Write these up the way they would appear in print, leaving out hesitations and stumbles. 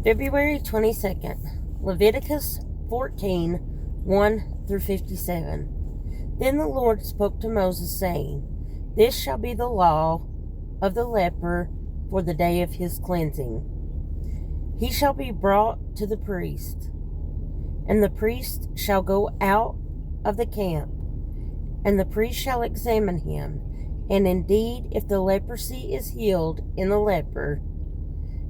February 22nd, Leviticus 14, 1 through 57. Then the Lord spoke to Moses, saying, This shall be the law of the leper for the day of his cleansing. He shall be brought to the priest, and the priest shall go out of the camp, and the priest shall examine him. And indeed, if the leprosy is healed in the leper,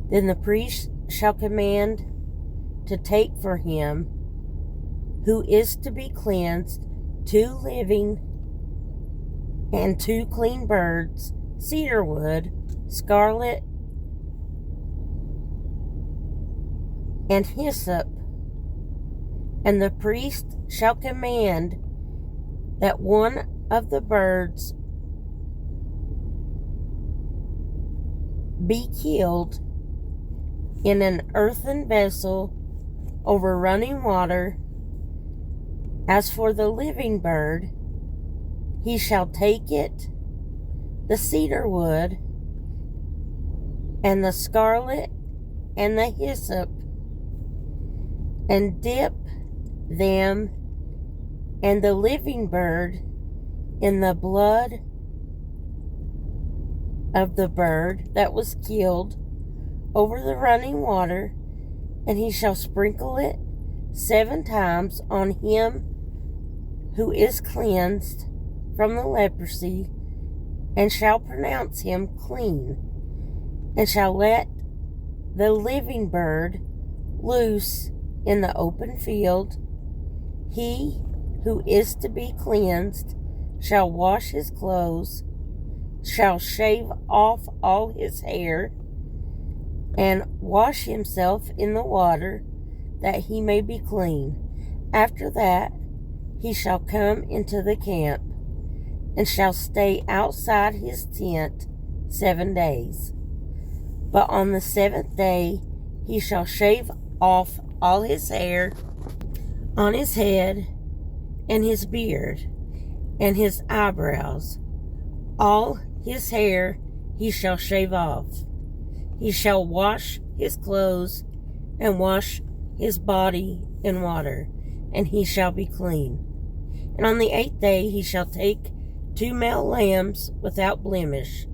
then the priest shall command to take for him who is to be cleansed 2 living and 2 clean birds, cedar wood, scarlet, and hyssop. And the priest shall command that one of the birds be killed in an earthen vessel over running water. As for the living bird, he shall take it, the cedar wood, and the scarlet, and the hyssop, and dip them and the living bird in the blood of the bird that was killed over the running water, and he shall sprinkle it 7 times on him who is cleansed from the leprosy, and shall pronounce him clean, and shall let the living bird loose in the open field. He who is to be cleansed shall wash his clothes, shall shave off all his hair, and wash himself in the water, that he may be clean. After that he shall come into the camp, and shall stay outside his tent 7 days. But on the 7th day he shall shave off all his hair on his head, and his beard, and his eyebrows. All his hair he shall shave off. He shall wash his clothes, and wash his body in water, and he shall be clean. And on the 8th day he shall take 2 male lambs without blemish,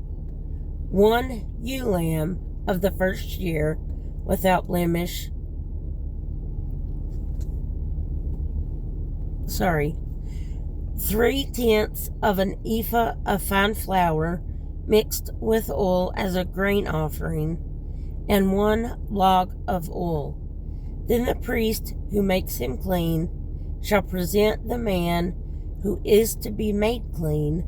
1 ewe lamb of the first year without blemish, 3/10 of an ephah of fine flour mixed with oil as a grain offering, and 1 log of oil. Then the priest who makes him clean shall present the man who is to be made clean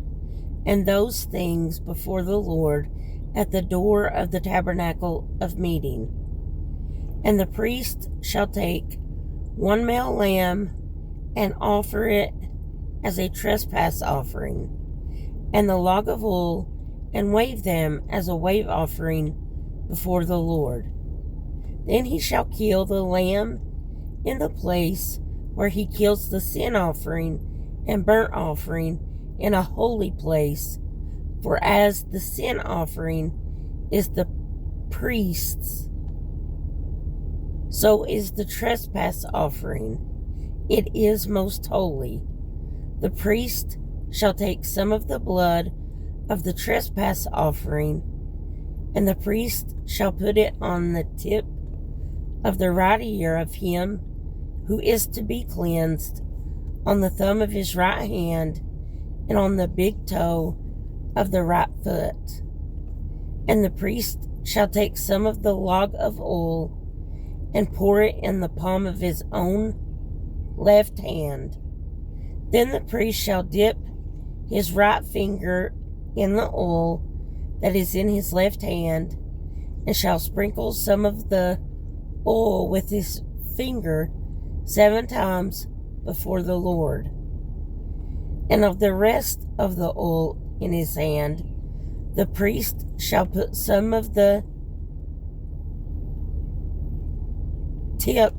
and those things before the Lord at the door of the tabernacle of meeting. And the priest shall take 1 male lamb and offer it as a trespass offering, and the log of oil, and wave them as a wave offering before the Lord. Then he shall kill the lamb in the place where he kills the sin offering and burnt offering in a holy place, for as the sin offering is the priest's, so is the trespass offering. It is most holy. The priest shall take some of the blood of the trespass offering, and the priest shall put it on the tip of the right ear of him who is to be cleansed, on the thumb of his right hand, and on the big toe of the right foot. And the priest shall take some of the log of oil and pour it in the palm of his own left hand. Then the priest shall dip his right finger in the oil that is in his left hand, and shall sprinkle some of the oil with his finger 7 times before the Lord. And of the rest of the oil in his hand, the priest shall put some of the tip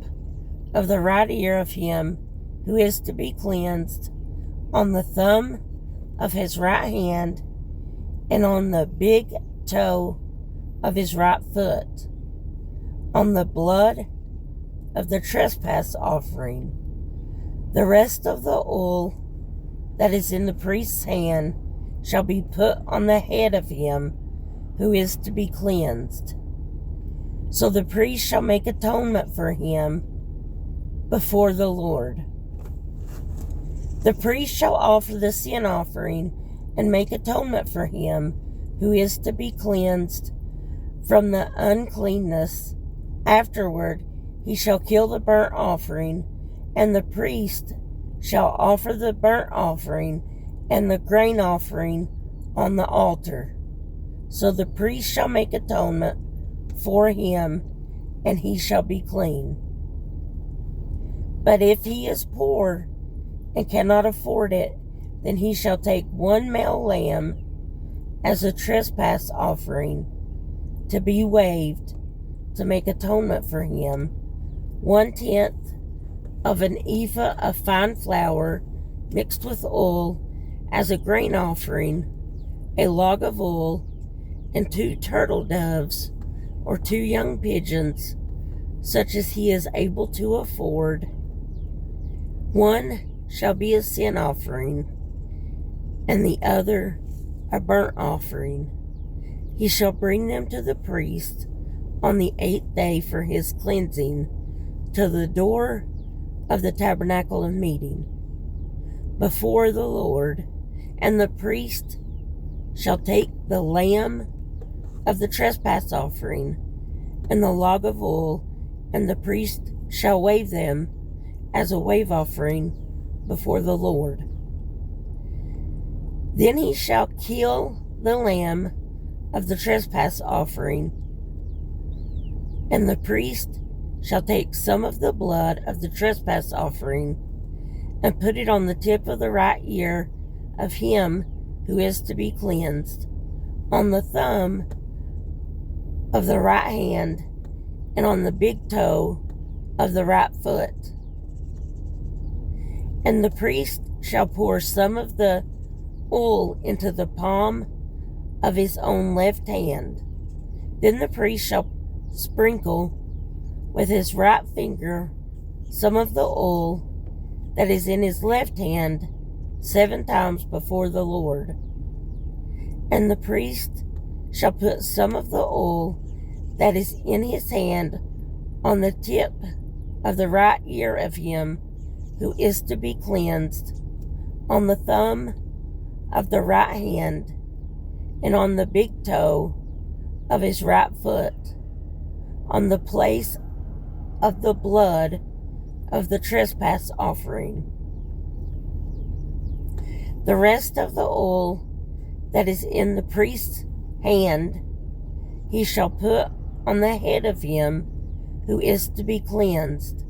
of the right ear of him who is to be cleansed, on the thumb of his right hand, and on the big toe of his right foot. on the blood of the trespass offering. The rest of the oil that is in the priest's hand shall be put on the head of him who is to be cleansed. So the priest shall make atonement for him before the Lord. The priest shall offer the sin offering and make atonement for him who is to be cleansed from the uncleanness. Afterward he shall kill the burnt offering, and the priest shall offer the burnt offering and the grain offering on the altar. So the priest shall make atonement for him, and he shall be clean. But if he is poor and cannot afford it, then he shall take one male lamb as a trespass offering to be waved, to make atonement for him, 1/10 of an ephah of fine flour mixed with oil as a grain offering, a log of oil, and 2 turtle doves or 2 young pigeons, such as he is able to afford. One shall be a sin offering, and the other a burnt offering. He shall bring them to the priest on the 8th day for his cleansing to the door of the tabernacle of meeting before the Lord. And the priest shall take the lamb of the trespass offering and the log of oil, and the priest shall wave them as a wave offering before the Lord. Then he shall kill the lamb of the trespass offering, and the priest shall take some of the blood of the trespass offering and put it on the tip of the right ear of him who is to be cleansed, on the thumb of the right hand, and on the big toe of the right foot. And the priest shall pour some of the oil into the palm of his own left hand. Then the priest shall sprinkle with his right finger some of the oil that is in his left hand 7 times before the Lord. And the priest shall put some of the oil that is in his hand on the tip of the right ear of him who is to be cleansed, on the thumb of the right hand, and on the big toe of his right foot, on the place of the blood of the trespass offering. The rest of the oil that is in the priest's hand he shall put on the head of him who is to be cleansed,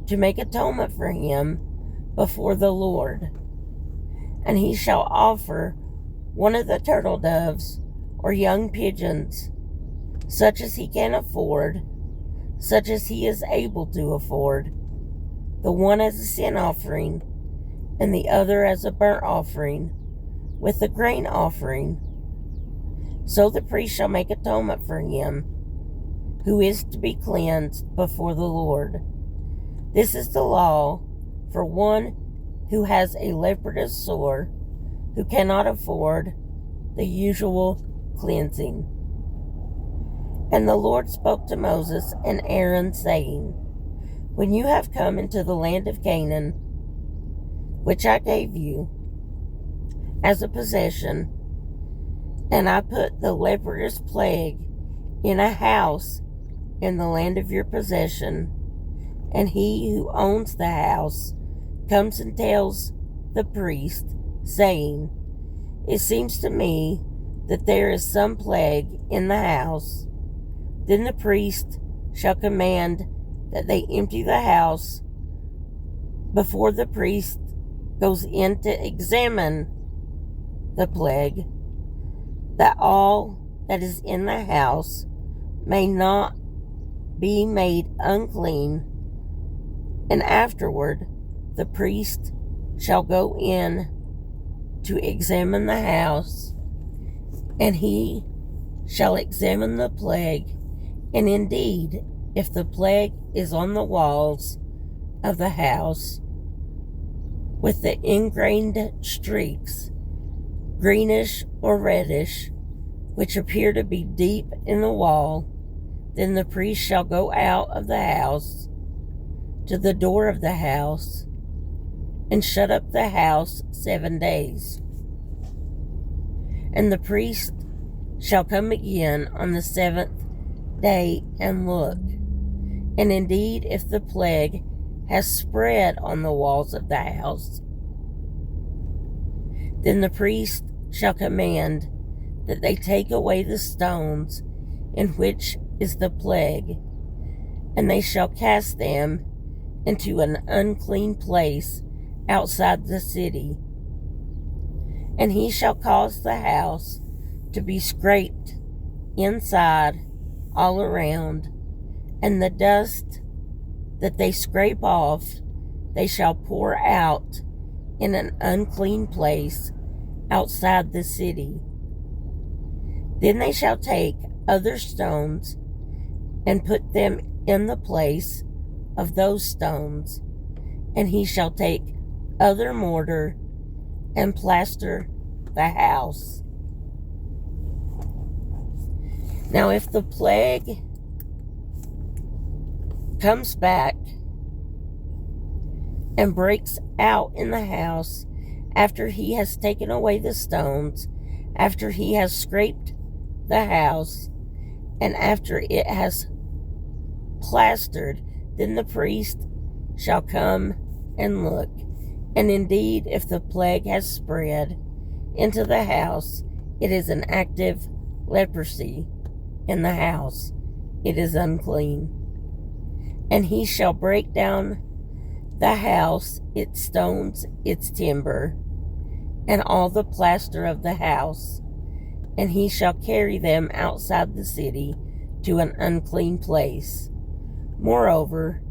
to make atonement for him before the Lord. And he shall offer one of the turtle doves or young pigeons, such as he can afford, such as he is able to afford, the one as a sin offering, and the other as a burnt offering, with the grain offering. So the priest shall make atonement for him who is to be cleansed before the Lord. This is the law for one who has a leprous sore, who cannot afford the usual cleansing. And the Lord spoke to Moses and Aaron, saying, When you have come into the land of Canaan, which I gave you as a possession, and I put the leprous plague in a house in the land of your possession, and he who owns the house comes and tells the priest, saying, It seems to me that there is some plague in the house. Then the priest shall command that they empty the house before the priest goes in to examine the plague, that all that is in the house may not be made unclean. And afterward the priest shall go in to examine the house, and he shall examine the plague, and indeed if the plague is on the walls of the house, with the ingrained streaks, greenish or reddish, which appear to be deep in the wall, then the priest shall go out of the house to the door of the house and shut up the house 7 days. And the priest shall come again on the 7th day and look. And indeed, if the plague has spread on the walls of the house, then the priest shall command that they take away the stones in which is the plague, and they shall cast them into an unclean place outside the city. And he shall cause the house to be scraped inside all around, and the dust that they scrape off they shall pour out in an unclean place outside the city. Then they shall take other stones and put them in the place of those stones, and he shall take other mortar and plaster the house. Now, if the plague comes back and breaks out in the house after he has taken away the stones, after he has scraped the house, and after it has plastered, then the priest shall come and look. And indeed, if the plague has spread into the house, it is an active leprosy in the house. It is unclean. And he shall break down the house, its stones, its timber, and all the plaster of the house, and he shall carry them outside the city to an unclean place. Moreover,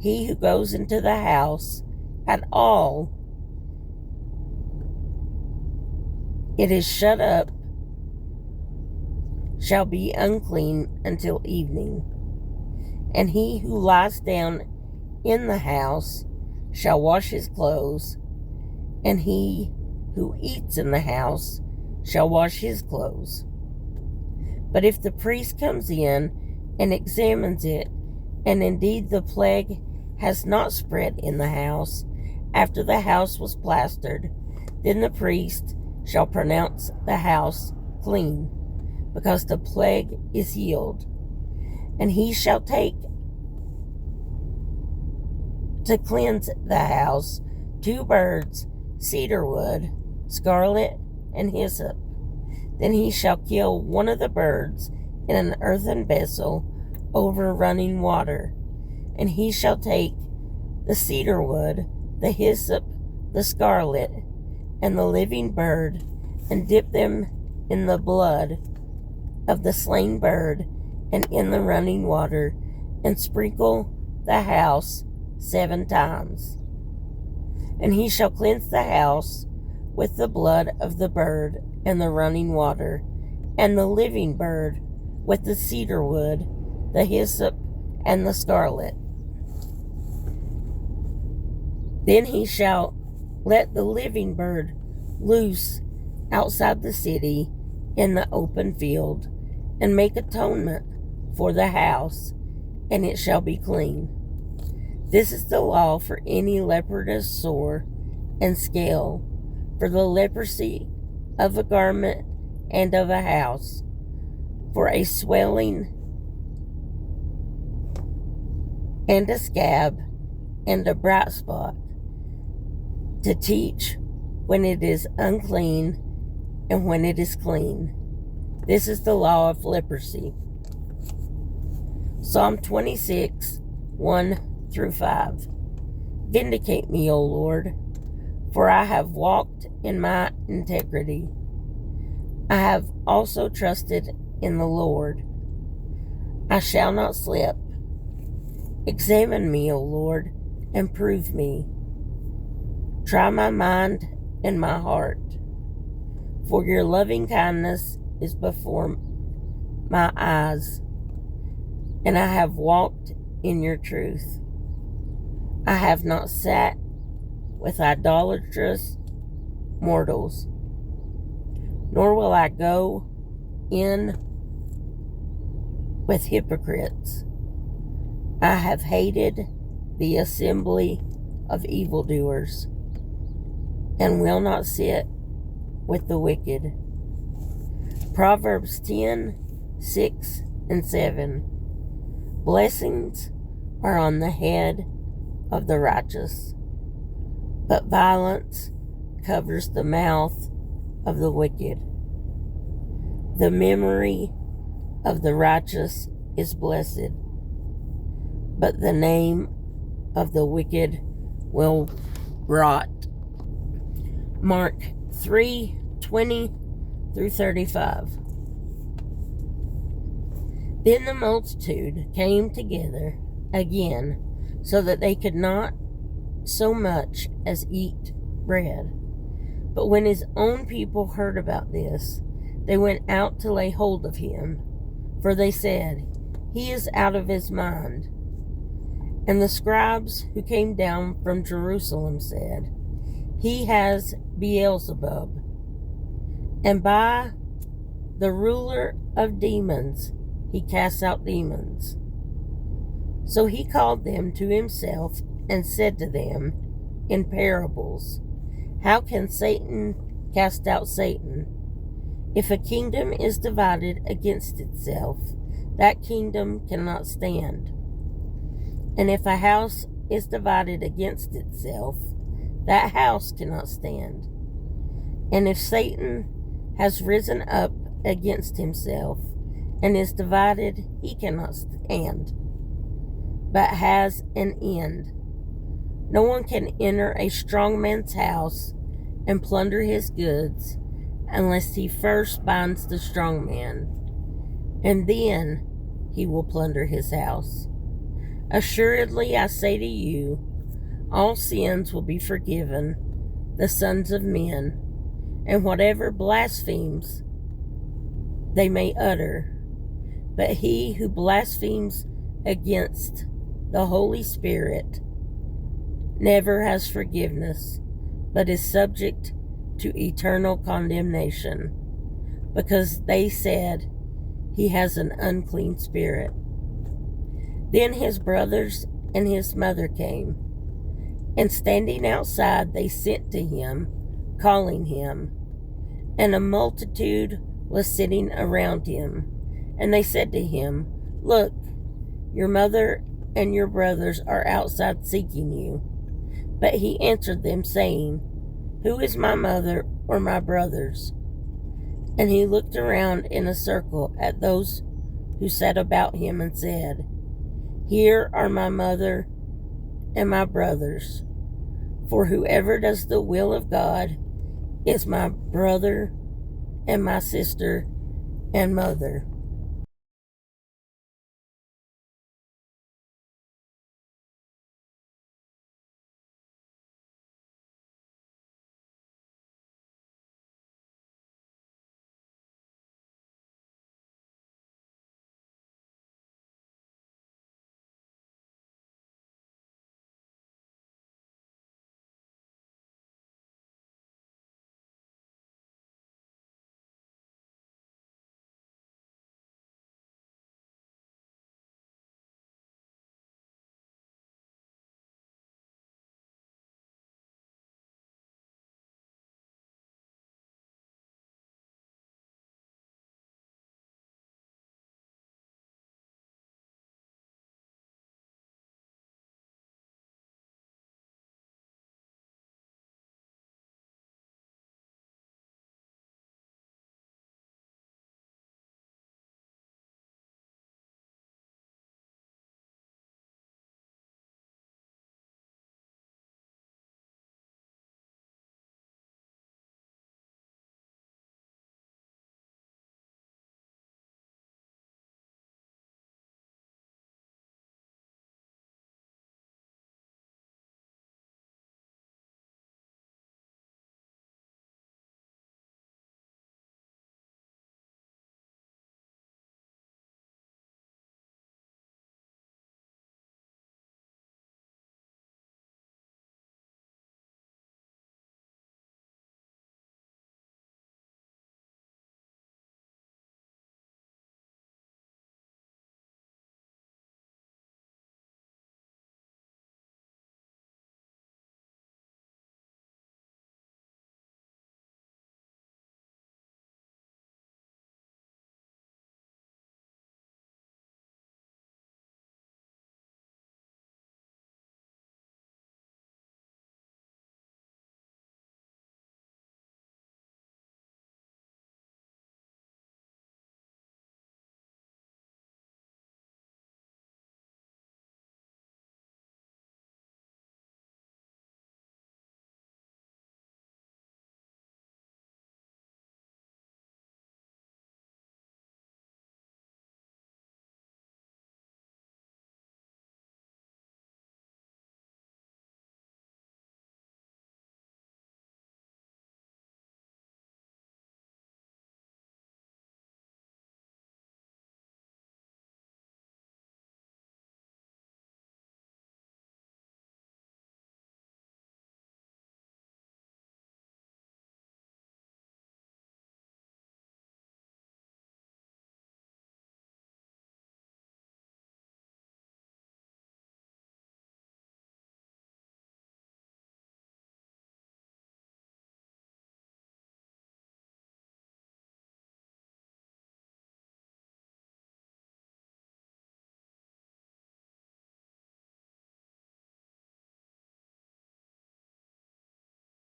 he who goes into the house at all, it is shut up, shall be unclean until evening. And he who lies down in the house shall wash his clothes, and he who eats in the house shall wash his clothes. But if the priest comes in and examines it, and indeed the plague has not spread in the house after the house was plastered, then the priest shall pronounce the house clean, because the plague is healed. And he shall take to cleanse the house 2 birds, cedar wood, scarlet, and hyssop. Then he shall kill one of the birds in an earthen vessel over running water. And he shall take the cedar wood, the hyssop, the scarlet, and the living bird, and dip them in the blood of the slain bird and in the running water, and sprinkle the house 7 times. And he shall cleanse the house with the blood of the bird and the running water, and the living bird with the cedar wood, the hyssop, and the scarlet. Then he shall let the living bird loose outside the city in the open field, and make atonement for the house, and it shall be clean. This is the law for any leprous sore and scale, for the leprosy of a garment and of a house, for a swelling and a scab and a bright spot, to teach when it is unclean and when it is clean. This is the law of leprosy. Psalm 26, 1-5. Vindicate me, O Lord, for I have walked in my integrity. I have also trusted in the Lord. I shall not slip. Examine me, O Lord, and prove me. Try my mind and my heart, for your loving kindness is before my eyes, and I have walked in your truth. I have not sat with idolatrous mortals, nor will I go in with hypocrites. I have hated the assembly of evildoers, and will not sit with the wicked. Proverbs 10:6-7. Blessings are on the head of the righteous, but violence covers the mouth of the wicked. The memory of the righteous is blessed, but the name of the wicked will rot. Mark 3:20-35. Then the multitude came together again, so that they could not so much as eat bread. But when his own people heard about this, they went out to lay hold of him, for they said, "He is out of his mind." And the scribes who came down from Jerusalem said, "He has Beelzebub, and by the ruler of demons he casts out demons." So he called them to himself and said to them in parables, "How can Satan cast out Satan? If a kingdom is divided against itself, that kingdom cannot stand. And if a house is divided against itself, that house cannot stand. And if Satan has risen up against himself and is divided, he cannot stand, but has an end. No one can enter a strong man's house and plunder his goods unless he first binds the strong man, and then he will plunder his house. Assuredly, I say to you, all sins will be forgiven the sons of men, and whatever blasphemes they may utter. But he who blasphemes against the Holy Spirit never has forgiveness, but is subject to eternal condemnation, because they said he has an unclean spirit. Then his brothers and his mother came, and standing outside they sent to him, calling him. And a multitude was sitting around him, and they said to him, "Look, your mother and your brothers are outside seeking you." But he answered them, saying, "Who is my mother or my brothers?" And he looked around in a circle at those who sat about him and said, "Here are my mother and my brothers. For whoever does the will of God is my brother and my sister and mother."